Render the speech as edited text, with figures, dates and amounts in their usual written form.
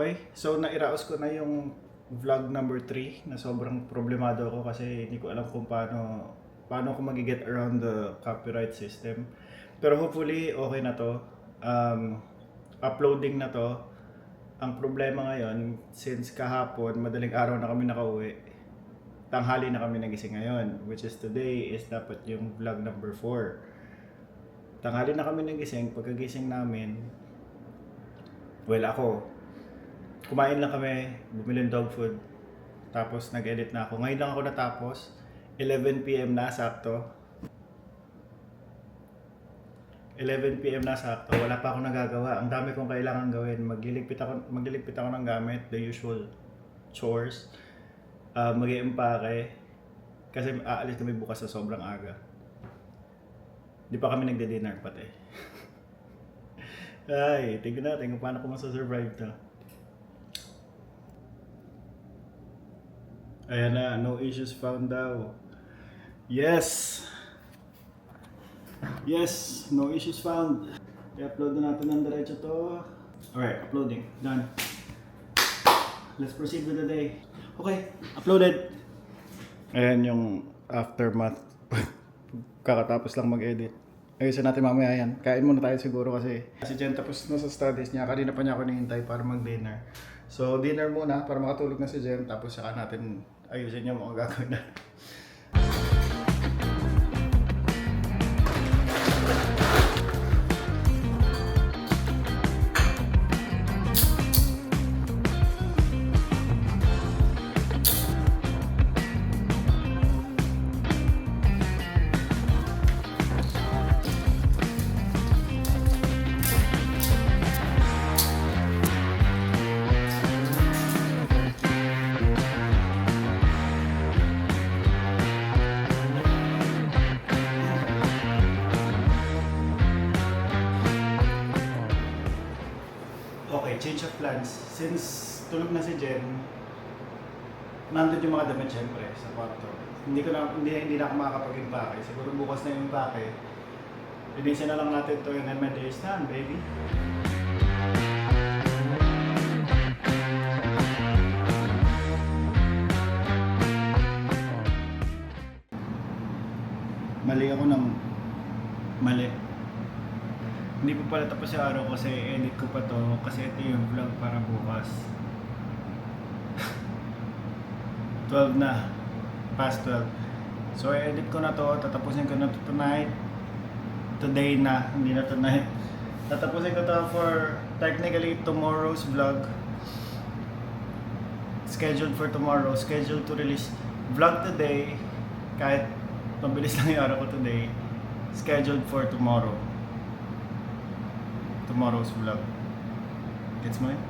Okay, so nairaos ko na yung vlog number 3 na sobrang problemado ako kasi hindi ko alam kung paano ko mag-get around the copyright system. Pero hopefully okay na to. Uploading na to. Ang problema ngayon, since kahapon, madaling araw na kami nakauwi, tanghali na kami nagising ngayon, which is today is dapat yung vlog number 4. Tanghali na kami nagising, pagkagising namin, well ako, kumain lang kami, bumili ng dog food, tapos nag-edit na ako. Ngayon lang ako natapos, 11 PM na sakto. 11 PM na sakto, wala pa akong nagagawa. Ang dami kong kailangan gawin. Magliligpit ako ng gamit, the usual chores. Mag-iimpake kasi aalis kami bukas sa sobrang aga. Di pa kami nagde-dinner pati. Ay, tignan natin kung paano ko masasurvive to. Ayan na, no issues found daw. Yes! Yes, no issues found. I-upload na natin ng diretso to. Alright, uploading. Done. Let's proceed with the day. Okay, uploaded. Ayan yung aftermath. Kakatapos lang mag-edit. Ayusin natin mamaya yan. Kain muna tayo siguro kasi si Jen tapos na sa studies niya. Kanina pa niya ako nihintay para mag-dinner. So dinner muna para makatulog na si Jen. Tapos saka natin ayusin yung mga gagawin na. Okay, change of plans. Since tulog na si Jen, nandun yung mga damit syempre sa kwarto. Hindi na ako makakapag-impake. Siguro bukas na yung impake. Linisin na lang natin to and then my day is done, baby. Mali ako ng mali. Hindi pa pala tapos yung araw kasi edit ko pa to kasi ito yung vlog para bukas. 12 na. Past 12. So edit ko na to, tatapusin ko na to tonight. Today na, hindi na tonight. Tatapusin ko to for technically tomorrow's vlog. Scheduled for tomorrow. Scheduled to release vlog today. Kahit mabilis lang yung araw ko today. Scheduled for tomorrow. Tomorrow's vlog. Gets mo yun?